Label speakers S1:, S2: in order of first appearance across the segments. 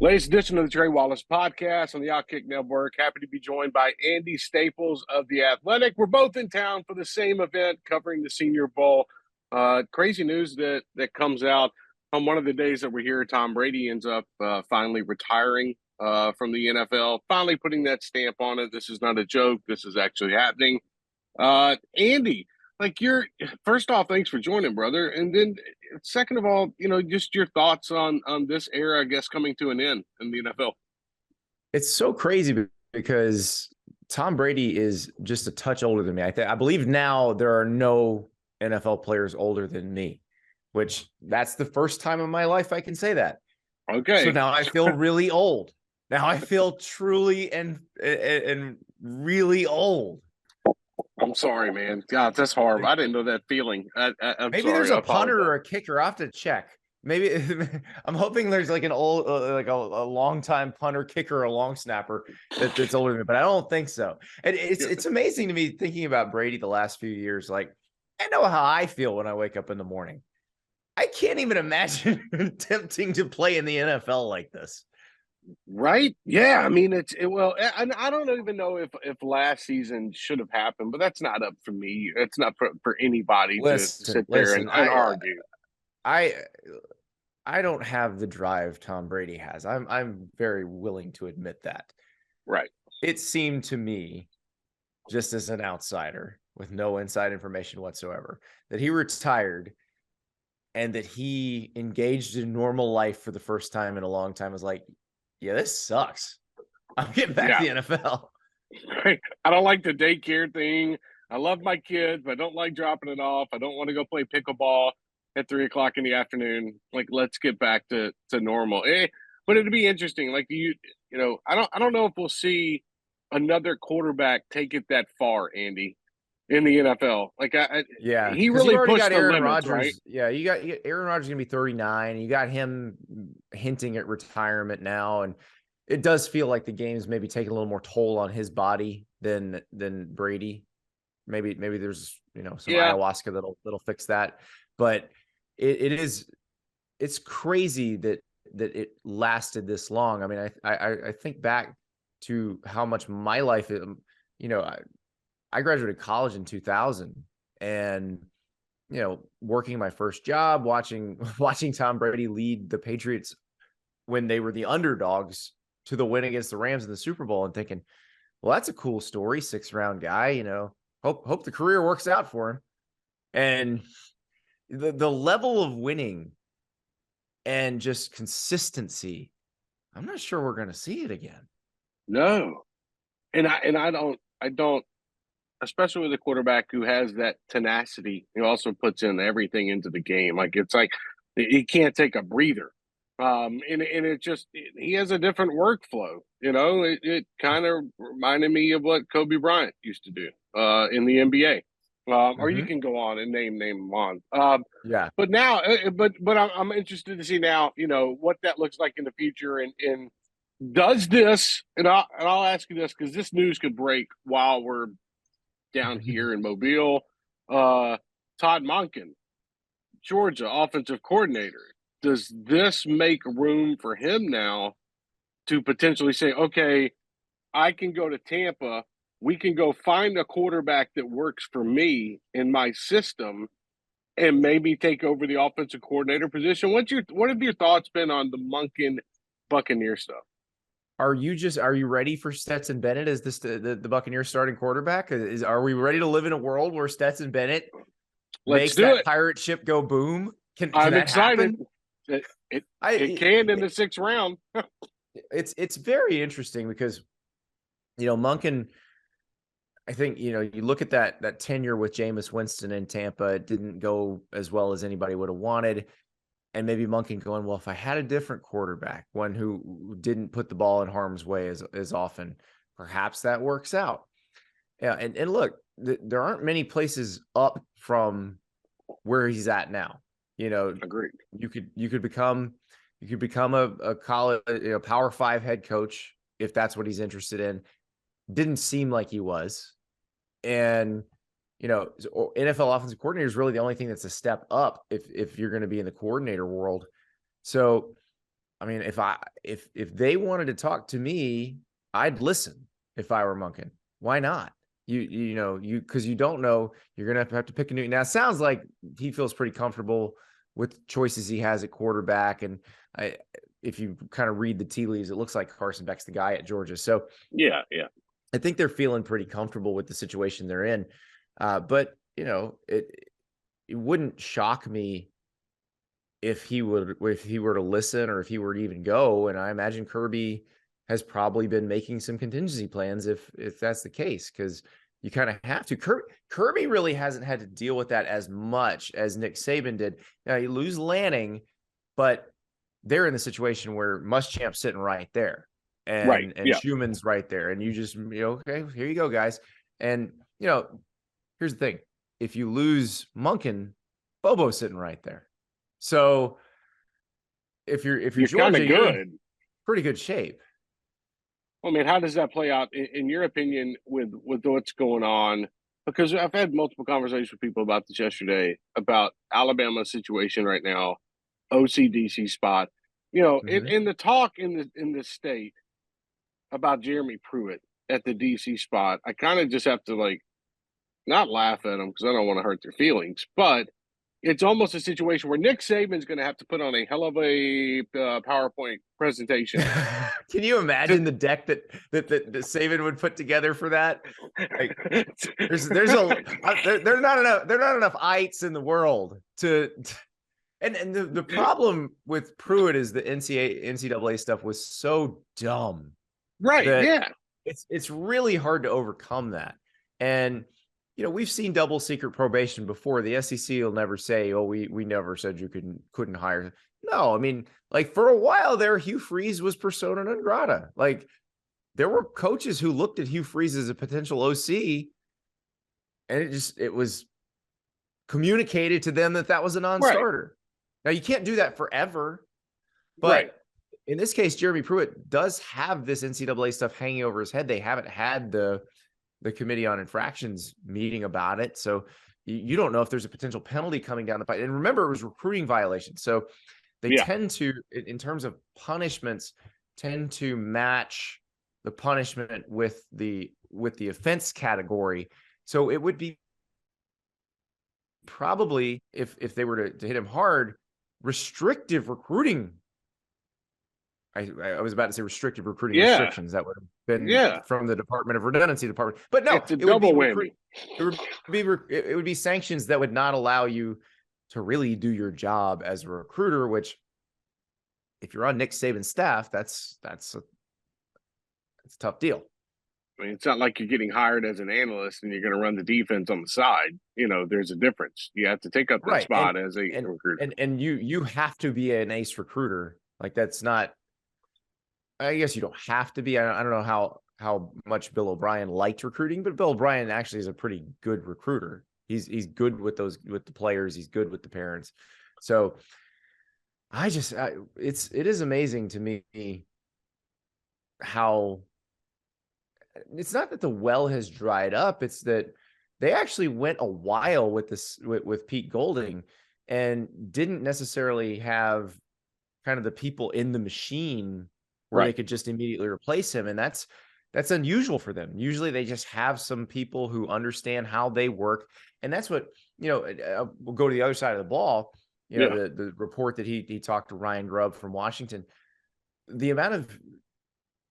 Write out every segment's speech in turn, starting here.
S1: Latest edition of the Trey Wallace Podcast on the OutKick Network. Happy to be joined by Andy Staples of The Athletic. We're both in town for the same event covering the Senior Bowl. Crazy news that comes out on one of the days that we're here. Tom Brady ends up finally retiring from the NFL, finally putting that stamp on it. This is not a joke. This is actually happening. Andy, first off, thanks for joining, brother. And then second of all, just your thoughts on this era, I guess, coming to an end in the NFL.
S2: It's so crazy because Tom Brady is just a touch older than me. I believe now there are no NFL players older than me, which that's the first time in my life I can say that.
S1: Okay.
S2: So now I feel really old. Now I feel truly and really old.
S1: I'm sorry, man. God, that's horrible. I didn't know that feeling. I'm
S2: Maybe
S1: sorry.
S2: there's a punter or a kicker. I have to check. Maybe I'm hoping there's like an old, like a long time punter, kicker, a long snapper that's older than me, but I don't think so. And it's amazing to me thinking about Brady the last few years. Like, I know how I feel when I wake up in the morning. I can't even imagine attempting to play in the NFL like this.
S1: Right? Yeah. I mean, I don't even know if last season should have happened, but that's not up for me. It's not for anybody to sit there and argue.
S2: I don't have the drive Tom Brady has. I'm very willing to admit that.
S1: Right.
S2: It seemed to me, just as an outsider with no inside information whatsoever, that he retired and that he engaged in normal life for the first time in a long time. I was like, yeah, this sucks. I'm getting back to the NFL.
S1: I don't like the daycare thing. I love my kids, but I don't like dropping it off. I don't want to go play pickleball at 3:00 in the afternoon. Like, let's get back to normal. But it'd be interesting. Like I don't know if we'll see another quarterback take it that far, Andy, in the NFL. He really pushed the limits,
S2: Rodgers,
S1: right?
S2: Yeah, you got Aaron Rodgers gonna be 39. You got him hinting at retirement now, and it does feel like the game's maybe taking a little more toll on his body than Brady. Maybe there's some ayahuasca that'll fix that, but it's crazy that it lasted this long. I mean, I think back to how much my life, I graduated college in 2000 and, working my first job, watching Tom Brady lead the Patriots when they were the underdogs to the win against the Rams in the Super Bowl and thinking, well, that's a cool story. 6th-round guy, hope the career works out for him. And the level of winning and just consistency, I'm not sure we're going to see it again.
S1: No. And I don't, especially with a quarterback who has that tenacity, he also puts in everything into the game. It's like he can't take a breather. And it just, he has a different workflow. It kind of reminded me of what Kobe Bryant used to do in the NBA. Or you can go on and name them on. But now, but I'm interested to see now, what that looks like in the future, and does this, and I'll ask you this because this news could break while we're down here in Mobile. Todd Monken, Georgia offensive coordinator. Does this make room for him now to potentially say, okay, I can go to Tampa. We can go find a quarterback that works for me in my system and maybe take over the offensive coordinator position? What have your thoughts been on the Monken Buccaneer stuff?
S2: Are you ready for Stetson Bennett as the Buccaneers starting quarterback? Are we ready to live in a world where Stetson Bennett makes that pirate ship go boom? Can
S1: I'm
S2: that
S1: excited.
S2: Happen?
S1: It can in the 6th round.
S2: It's very interesting because, Monken, I think, you look at that tenure with Jameis Winston in Tampa, it didn't go as well as anybody would have wanted. And maybe Monken going, well, if I had a different quarterback, one who didn't put the ball in harm's way as often, perhaps that works out. Yeah. And look, there aren't many places up from where he's at now.
S1: Agreed.
S2: You could become a college, Power 5 head coach if that's what he's interested in. Didn't seem like he was. And NFL offensive coordinator is really the only thing that's a step up if you're going to be in the coordinator world. So I mean, if they wanted to talk to me, I'd listen if I were Monken. Why not? Because you don't know, you're gonna have to pick a new. Now it sounds like he feels pretty comfortable with choices he has at quarterback, and if you kind of read the tea leaves, it looks like Carson Beck's the guy at Georgia. So
S1: yeah.
S2: I think they're feeling pretty comfortable with the situation they're in. But it wouldn't shock me if he were to listen or if he were to even go. And I imagine Kirby has probably been making some contingency plans if that's the case, because you kind of have to. Kirby really hasn't had to deal with that as much as Nick Saban did. Now you lose Lanning, but they're in the situation where Muschamp's sitting right there, and Schumann's right there, and you just okay, here you go, guys. And here's the thing: if you lose Monken, Bobo's sitting right there. So if you're Georgia, you're in pretty good shape.
S1: Well, I mean, how does that play out in your opinion with what's going on? Because I've had multiple conversations with people about this yesterday about Alabama's situation right now, OCDC spot. In the talk in the state about Jeremy Pruitt at the DC spot, I kind of just have to not laugh at them because I don't want to hurt their feelings, but it's almost a situation where Nick Saban's going to have to put on a hell of a PowerPoint presentation.
S2: Can you imagine the deck that Saban would put together for that? Like, there are not enough ites in the world to. And the problem with Pruitt is the NCAA stuff was so dumb.
S1: Right. Yeah.
S2: It's really hard to overcome that. And we've seen double secret probation before. The SEC will never say, "Oh, we never said you couldn't hire." No, I mean, for a while there, Hugh Freeze was persona non grata. There were coaches who looked at Hugh Freeze as a potential OC, and it was communicated to them that was a non-starter. Right. Now you can't do that forever, but in this case, Jeremy Pruitt does have this NCAA stuff hanging over his head. They haven't had the Committee on Infractions meeting about it. So you don't know if there's a potential penalty coming down the pipe. And remember, it was recruiting violations. So they tend to, in terms of punishments, tend to match the punishment with the offense category. So it would be probably, if they were to hit him hard, restrictive recruiting. I was about to say restrictive recruiting restrictions. That would have been from the Department of Redundancy Department, but no,
S1: it's a double whammy.
S2: It would be sanctions that would not allow you to really do your job as a recruiter. Which, if you're on Nick Saban's staff, that's a tough deal.
S1: I mean, it's not like you're getting hired as an analyst and you're going to run the defense on the side. There's a difference. You have to take up that spot as a recruiter,
S2: and you have to be an ace recruiter. That's not. I guess you don't have to be. I don't know how much Bill O'Brien liked recruiting, but Bill O'Brien actually is a pretty good recruiter. He's good with the players. He's good with the parents. So it is amazing to me how it's not that the well has dried up. It's that they actually went a while with Pete Golding and didn't necessarily have kind of the people in the machine where they could just immediately replace him. And that's unusual for them. Usually they just have some people who understand how they work. And that's what, we'll go to the other side of the ball. The report that he talked to Ryan Grubb from Washington, the amount of,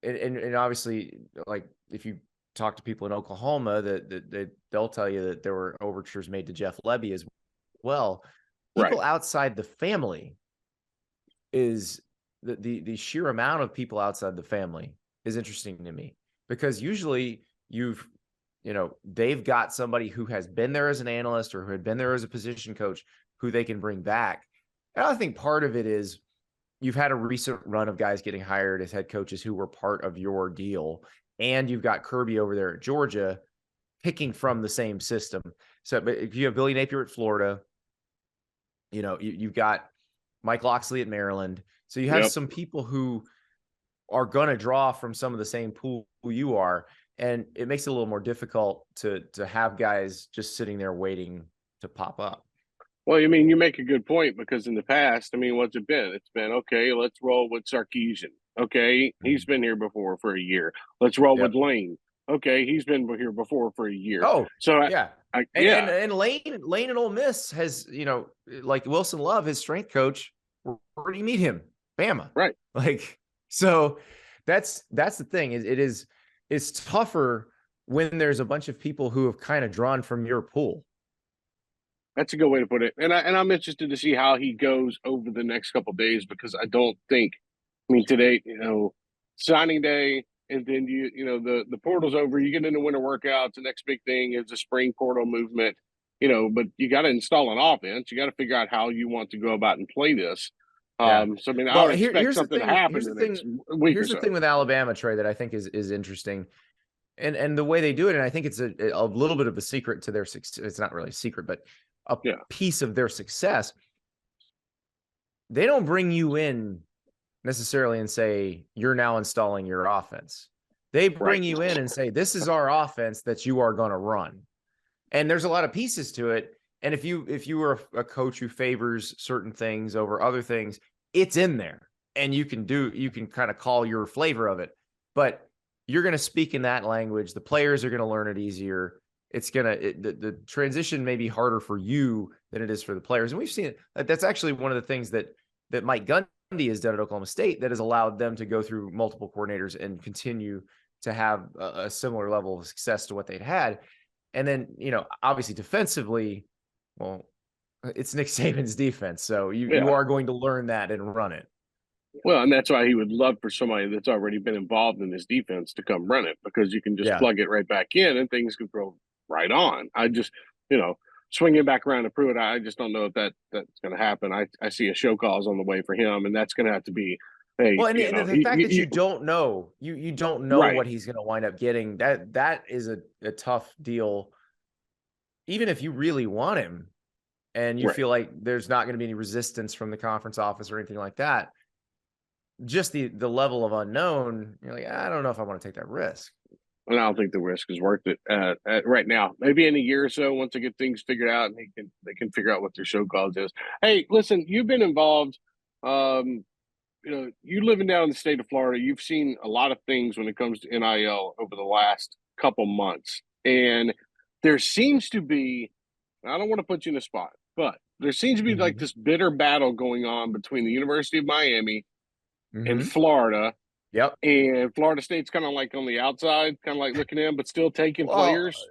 S2: and obviously, if you talk to people in Oklahoma, that they'll tell you that there were overtures made to Jeff Lebby as well. People outside the family is the sheer amount of people outside the family is interesting to me, because usually they've got somebody who has been there as an analyst or who had been there as a position coach who they can bring back. And I think part of it is you've had a recent run of guys getting hired as head coaches who were part of your deal. And you've got Kirby over there at Georgia picking from the same system. So, but if you have Billy Napier at Florida, you've got Mike Loxley at Maryland. So you have some people who are going to draw from some of the same pool who you are. And it makes it a little more difficult to have guys just sitting there waiting to pop up.
S1: Well, I mean, you make a good point because in the past, I mean, what's it been? It's been, okay, let's roll with Sarkeesian. Okay, he's
S2: Mhm.
S1: been here before for a year. Let's roll with
S2: Yep.
S1: Lane. Okay, he's been here before for a year.
S2: Oh,
S1: So,
S2: yeah.
S1: yeah,
S2: And Lane and Ole Miss has, like Wilson Love, his strength coach, where do you meet him? Bama.
S1: right.
S2: Like, so that's the thing. It's tougher when there's a bunch of people who have kind of drawn from your pool.
S1: That's a good way to put it. And I'm interested to see how he goes over the next couple of days because I don't think, I mean, today, signing day, and then the portal's over. You get into winter workouts. The next big thing is the spring portal movement. But you got to install an offense. You got to figure out how you want to go about and play this.
S2: Yeah.
S1: So I mean, I
S2: Well,
S1: would expect
S2: here's the
S1: something to
S2: thing.
S1: happen in the next week or
S2: Here's the
S1: so.
S2: thing with Alabama, Trey, that I think is interesting, and the way they do it, and I think it's a little bit of a secret to their success. It's not really a secret, but a
S1: Yeah,
S2: piece of their success. They don't bring you in necessarily and say you're now installing your offense. They
S1: right.
S2: bring you in and say this is our offense that you are going to run. And there's a lot of pieces to it. And if you are a coach who favors certain things over other things, it's in there. And you can kind of call your flavor of it. But you're going to speak in that language. The players are going to learn it easier. It's the transition may be harder for you than it is for the players. And we've seen it. That's actually one of the things that Mike Gundy has done at Oklahoma State that has allowed them to go through multiple coordinators and continue to have a similar level of success to what they'd had. And then, obviously defensively, well, it's Nick Saban's defense. So you
S1: Yeah.
S2: are going to learn that and run it.
S1: Well, and that's why he would love for somebody that's already been involved in his defense to come run it because you can just
S2: Yeah.
S1: plug it right back in and things can go right on. I just, swinging back around to Pruitt, I just don't know if that's going to happen. I see a show cause on the way for him, and that's going to have to be, hey,
S2: Well, and the fact that you don't know, you don't know
S1: right,
S2: what he's going to wind up getting, that is a tough deal. Even if you really want him and you
S1: right.
S2: feel like there's not going to be any resistance from the conference office or anything like that, just the level of unknown, you're like, I don't know if I want to take that risk.
S1: And I don't think the risk is worth it right now. Maybe in a year or so, once they get things figured out, and they can figure out what their show cause is. Hey, listen, you've been involved. You living down in the state of Florida, you've seen a lot of things when it comes to NIL over the last couple months, and there seems to be. I don't want to put you in a spot, but there seems to be like this bitter battle going on between the University of Miami and Florida.
S2: Yep.
S1: And Florida State's kind of like on the outside, kind of like looking in, but still taking
S2: Well,
S1: players.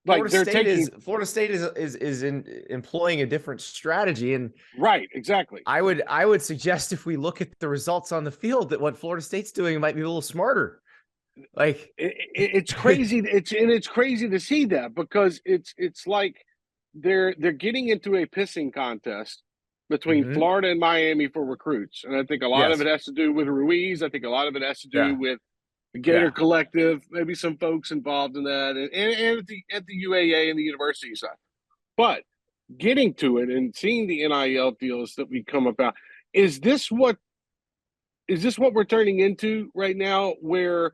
S1: Like
S2: Florida State is employing a different strategy, and
S1: right, exactly.
S2: I would suggest if we look at the results on the field that what Florida State's doing might be a little smarter. Like
S1: it's crazy. It's crazy to see that because it's like they're getting into a pissing contest between Florida and Miami for recruits, and I think a lot of
S2: yes,
S1: it has to do with Ruiz. I think a lot of it has to do
S2: yeah,
S1: with the Gator Collective, maybe some folks involved in that, and at the UAA and the university side. But getting to it and seeing the NIL deals that we come about, is this what we're turning into right now, where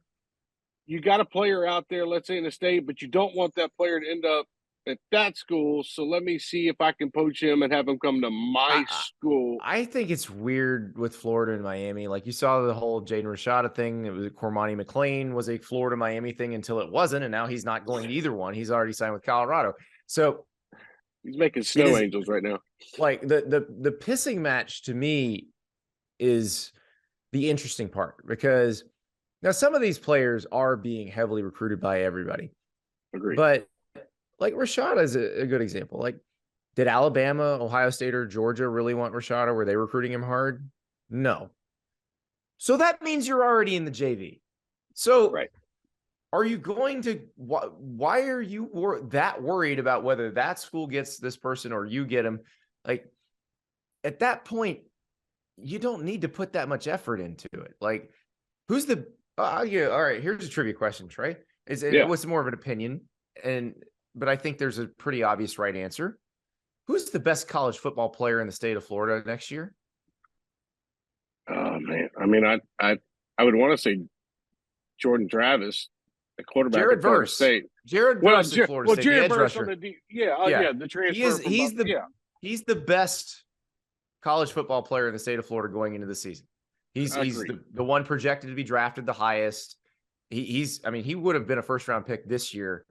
S1: you got a player out there, let's say in the state, but you don't want that player to end up at that school. So let me see if I can poach him and have him come to my school.
S2: I think it's weird with Florida and Miami. Like you saw the whole Jaden Rashada thing. It was Cormani McLean was a Florida Miami thing until it wasn't, and now he's not going to either one. He's already signed with Colorado. So
S1: he's making snow angels right now.
S2: Like the pissing match to me is the interesting part because now some of these players are being heavily recruited by everybody.
S1: Agreed.
S2: But like Rashada is a good example. Like, did Alabama, Ohio State, or Georgia really want Rashada? Were they recruiting him hard? No. So that means you're already in the JV. So
S1: right.
S2: Are you going to, why are you that worried about whether that school gets this person or you get him? Like, at that point, you don't need to put that much effort into it. Like, who's the, yeah, all right, here's a trivia question, Trey. It was more of an opinion, but I think there's a pretty obvious right answer. Who's the best college football player in the state of Florida next year?
S1: Oh man, I mean, I would want to say Jordan Travis, the quarterback
S2: Jared
S1: at Florida
S2: Verse.
S1: State.
S2: Jared Verse at Florida State.
S1: Jared Verse on the yeah, the transfer.
S2: He's the best college football player in the state of Florida going into the season. He's the one projected to be drafted the highest. I mean, he would have been a first round pick this year.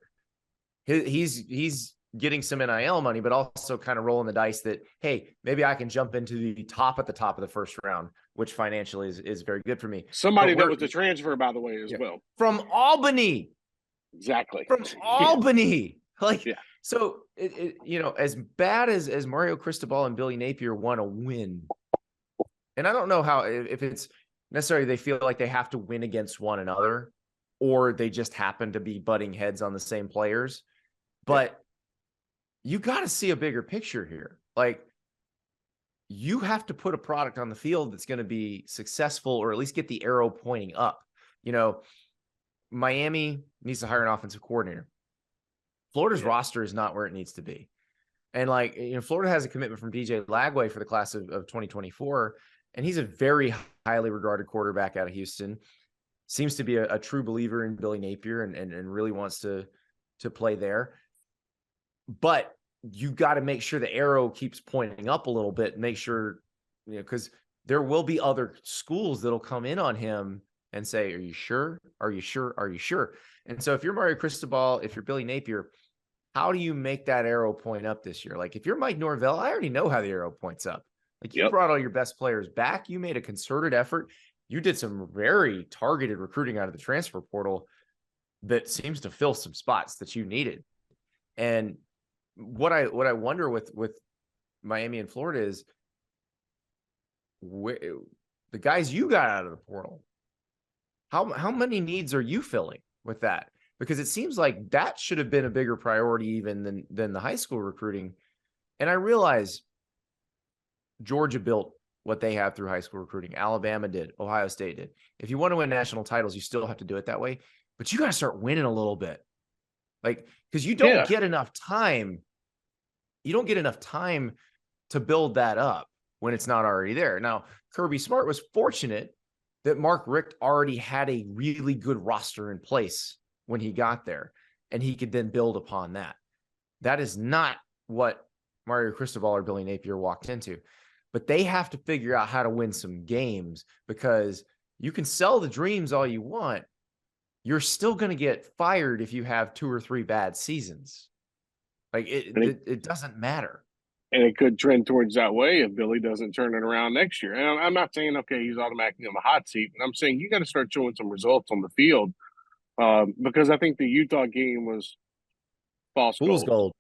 S2: He's getting some NIL money, but also kind of rolling the dice that, hey, maybe I can jump into the top at the top of the first round, which financially is very good for me.
S1: Somebody that was a transfer, by the way, as well.
S2: From Albany.
S1: Exactly.
S2: From Albany. So, as bad as Mario Cristobal and Billy Napier want to win, and I don't know if it's necessarily they feel like they have to win against one another or they just happen to be butting heads on the same players, but you got to see a bigger picture here. Like, you have to put a product on the field that's going to be successful or at least get the arrow pointing up. Miami needs to hire an offensive coordinator. Florida's roster is not where it needs to be. And Florida has a commitment from DJ Lagway for the class of 2024. And he's a very highly regarded quarterback out of Houston. Seems to be a true believer in Billy Napier and really wants to play there. But you got to make sure the arrow keeps pointing up a little bit. Make sure, because there will be other schools that'll come in on him and say, "Are you sure? Are you sure? Are you sure?" And so if you're Mario Cristobal, if you're Billy Napier, how do you make that arrow point up this year? Like, if you're Mike Norvell, I already know how the arrow points up. Like, you brought all your best players back. You made a concerted effort. You did some very targeted recruiting out of the transfer portal that seems to fill some spots that you needed. And what I wonder with Miami and Florida is the guys you got out of the portal. How many needs are you filling with that? Because it seems like that should have been a bigger priority even than the high school recruiting. And I realize Georgia built what they have through high school recruiting. Alabama did. Ohio State did. If you want to win national titles, you still have to do it that way. But you got to start winning a little bit. Because you don't get enough time. You don't get enough time to build that up when it's not already there. Now, Kirby Smart was fortunate that Mark Richt already had a really good roster in place when he got there, and he could then build upon that. That is not what Mario Cristobal or Billy Napier walked into. But they have to figure out how to win some games, because you can sell the dreams all you want. You're still going to get fired if you have 2 or 3 bad seasons. It doesn't matter.
S1: And it could trend towards that way if Billy doesn't turn it around next year. And I'm not saying, okay, he's automatically on the hot seat, but I'm saying you got to start showing some results on the field, because I think the Utah game was
S2: Fool's gold.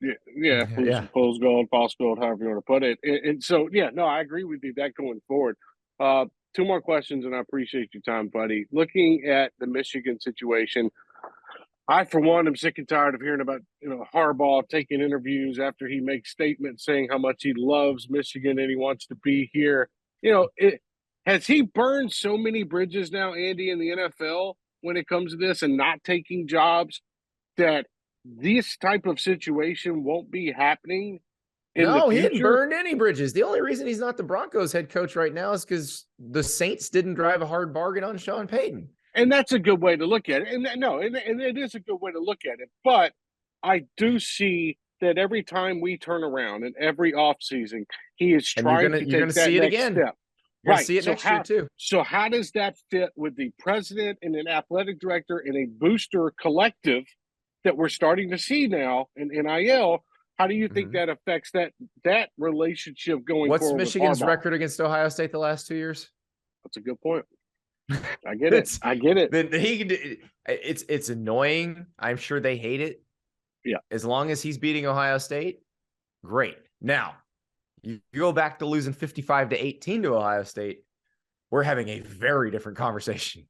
S1: Fool's gold, false gold, however you want to put it. And so, I agree with you that going forward. 2 more questions, and I appreciate your time, buddy. Looking at the Michigan situation, I, for one, am sick and tired of hearing about Harbaugh taking interviews after he makes statements saying how much he loves Michigan and he wants to be here. Has he burned so many bridges now, Andy, in the NFL when it comes to this and not taking jobs that this type of situation won't be happening?
S2: No, he didn't burn any bridges. The only reason he's not the Broncos head coach right now is because the Saints didn't drive a hard bargain on Sean Payton.
S1: And that's a good way to look at it. And it is a good way to look at it. But I do see that every time we turn around and every offseason, he is trying to take that
S2: see it
S1: next
S2: again.
S1: step.
S2: You're right. See it next year too.
S1: So how does that fit with the president and an athletic director and a booster collective that we're starting to see now in NIL? How do you think that affects that relationship going forward?
S2: What's Michigan's record against Ohio State the last 2 years?
S1: That's a good point. I get it. I get it.
S2: It's annoying. I'm sure they hate it.
S1: Yeah.
S2: As long as he's beating Ohio State, great. Now, you go back to losing 55-18 to Ohio State, we're having a very different conversation.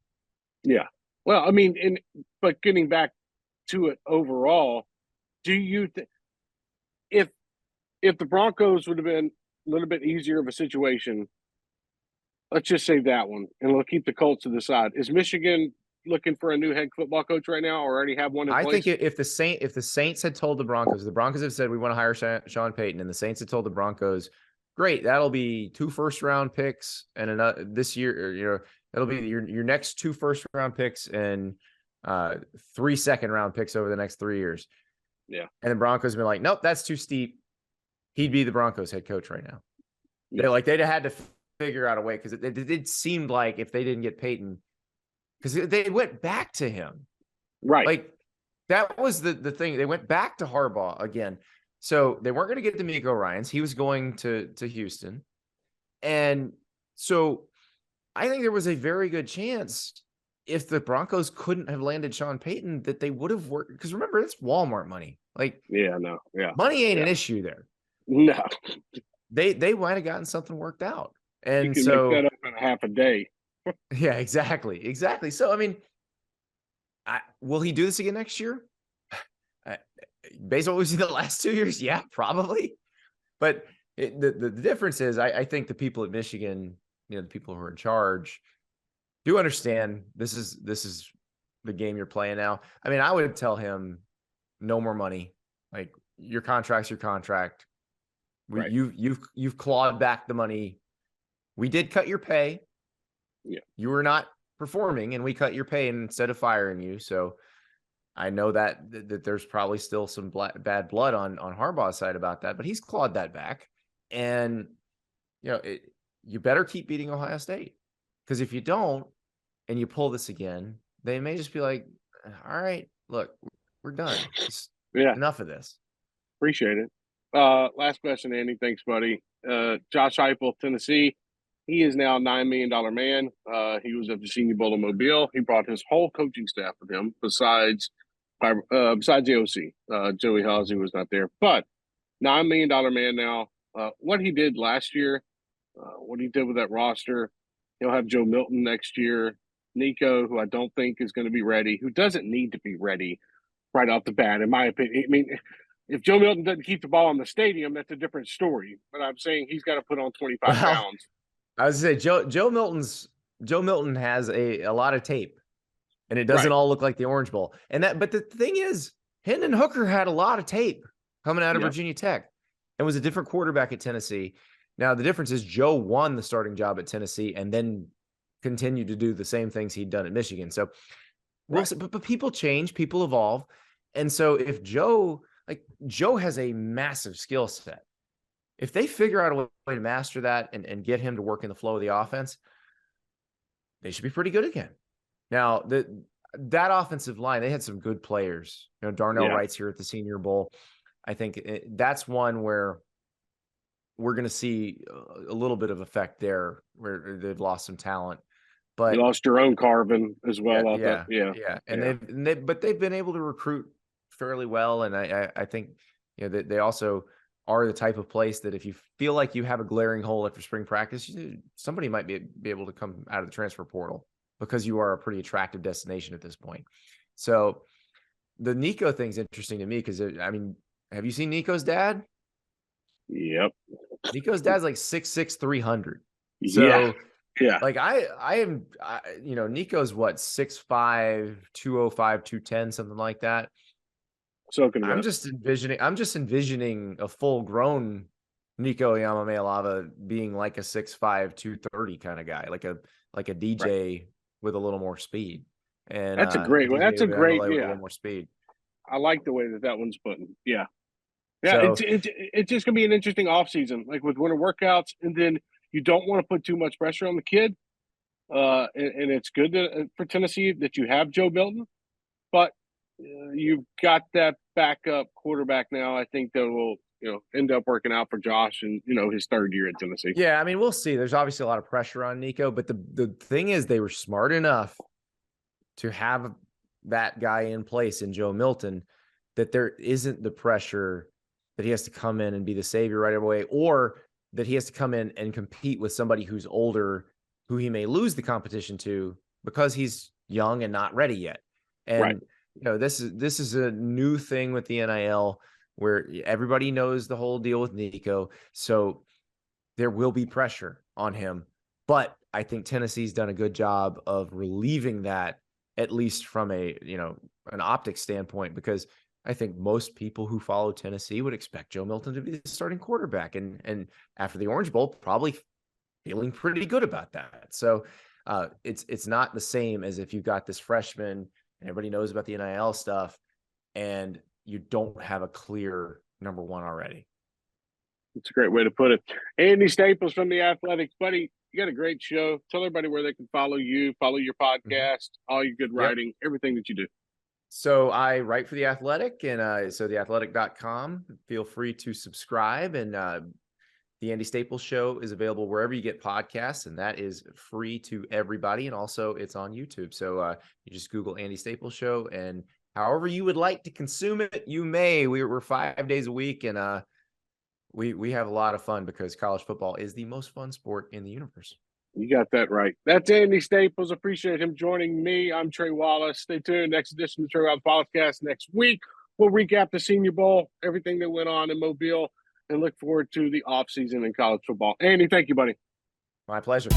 S1: Yeah. Well, I mean, but getting back to it overall, do you think if the Broncos would have been a little bit easier of a situation, let's just say that one, and we'll keep the Colts to the side. Is Michigan looking for a new head football coach right now, or already have one in place?
S2: I think if the Saints had told the Broncos have said we want to hire Sean Payton, and the Saints had told the Broncos, great, that'll be 2 first-round picks and another this year. That'll be your next 2 first-round picks and 3 second-round picks over the next 3 years.
S1: Yeah,
S2: and the Broncos have been like, nope, that's too steep. he'd be the Broncos head coach right now.
S1: Yeah.
S2: They'd had to figure out a way, because it seemed like if they didn't get Peyton, because they went back to him.
S1: Right.
S2: Like, that was the thing. They went back to Harbaugh again. So they weren't going to get D'Amico Ryans. He was going to Houston. And so I think there was a very good chance, if the Broncos couldn't have landed Sean Payton, that they would have worked. Because remember, it's Walmart money. Like,
S1: Yeah, no. Yeah.
S2: money ain't an issue there.
S1: No.
S2: They might have gotten something worked out. And
S1: You can
S2: so
S1: make that up in a half a day.
S2: yeah, exactly. So, I mean, will he do this again next year? Based on what we've seen the last 2 years, yeah, probably. But the difference is, I think the people at Michigan, the people who are in charge, do understand this is the game you're playing now. I mean, I would tell him, no more money. Like, your contract's your contract.
S1: Right.
S2: You've clawed back the money. We did cut your pay.
S1: Yeah.
S2: You were not performing, and we cut your pay instead of firing you. So I know that there's probably still some bad blood on Harbaugh's side about that, but he's clawed that back. And, you better keep beating Ohio State, because if you don't, and you pull this again, they may just be like, all right, look, we're done.
S1: Yeah.
S2: Enough of this.
S1: Appreciate it. Last question, Andy. Thanks, buddy. Josh Heupel, Tennessee. He is now a $9 million man. He was at the Senior Bowl in Mobile. He brought his whole coaching staff with him, besides the OC. Joey Halsey was not there. But $9 million man now. What he did last year, what he did with that roster, he'll have Joe Milton next year. Nico, who I don't think is going to be ready, who doesn't need to be ready right off the bat, in my opinion. I mean, if Joe Milton doesn't keep the ball in the stadium, that's a different story. But I'm saying he's got to put on 25 pounds.
S2: I was going to say, Joe Milton has a lot of tape, and it doesn't all look like the Orange Bowl. But the thing is, Hendon Hooker had a lot of tape coming out of Virginia Tech, and was a different quarterback at Tennessee. Now, the difference is Joe won the starting job at Tennessee and then continued to do the same things he'd done at Michigan. So we'll see, but people change, people evolve. And so if Joe has a massive skill set, if they figure out a way to master that and get him to work in the flow of the offense, they should be pretty good again. Now, that offensive line, they had some good players. Darnell Wright's here at the Senior Bowl. I think that's one where we're going to see a little bit of effect there, where they've lost some talent. But
S1: you lost Jerome Carvin as well.
S2: But they've been able to recruit fairly well, and I think that they also are the type of place that if you feel like you have a glaring hole after spring practice, somebody might be able to come out of the transfer portal, because you are a pretty attractive destination at this point. So the Nico thing's interesting to me, because I mean, have you seen Nico's dad?
S1: Yep.
S2: Nico's dad's like 6'6", 300. So
S1: yeah.
S2: Like I am, Nico's what, 6'5", 205, 210, something like that.
S1: So
S2: I'm just envisioning a full grown Nico Yamamealava being like a 6'5", 230 kind of guy, like a DJ with a little more speed. And
S1: that's a great one. That's a great,
S2: with a little more speed.
S1: I like the way that one's putting. Yeah. Yeah. So, it's just going to be an interesting offseason, like with winter workouts. And then you don't want to put too much pressure on the kid. And it's good for Tennessee that you have Joe Milton, but you've got that backup quarterback now. I think that will, end up working out for Josh and, his third year at Tennessee.
S2: Yeah. I mean, we'll see. There's obviously a lot of pressure on Nico, but the thing is, they were smart enough to have that guy in place in Joe Milton, that there isn't the pressure that he has to come in and be the savior right away, or that he has to come in and compete with somebody who's older, who he may lose the competition to because he's young and not ready yet. And this is a new thing with the NIL, where everybody knows the whole deal with Nico. So there will be pressure on him, but I think Tennessee's done a good job of relieving that, at least from an optics standpoint, because I think most people who follow Tennessee would expect Joe Milton to be the starting quarterback. And after the Orange Bowl, probably feeling pretty good about that. So it's not the same as if you've got this freshman and everybody knows about the NIL stuff and you don't have a clear number one already.
S1: It's a great way to put it. Andy Staples from The Athletic. Buddy, you got a great show. Tell everybody where they can follow you, follow your podcast, all your good writing, everything that you do.
S2: So I write for The Athletic, and so theathletic.com. Feel free to subscribe, and the Andy Staples Show is available wherever you get podcasts, and that is free to everybody. And also it's on YouTube. So you just Google Andy Staples Show, and however you would like to consume it, you may. We're 5 days a week, and we have a lot of fun because college football is the most fun sport in the universe.
S1: You got that right. That's Andy Staples. Appreciate him joining me. I'm Trey Wallace. Stay tuned. Next edition of the Trey Wallace Podcast next week. We'll recap the Senior Bowl, everything that went on in Mobile, and look forward to the offseason in college football. Andy, thank you, buddy.
S2: My pleasure.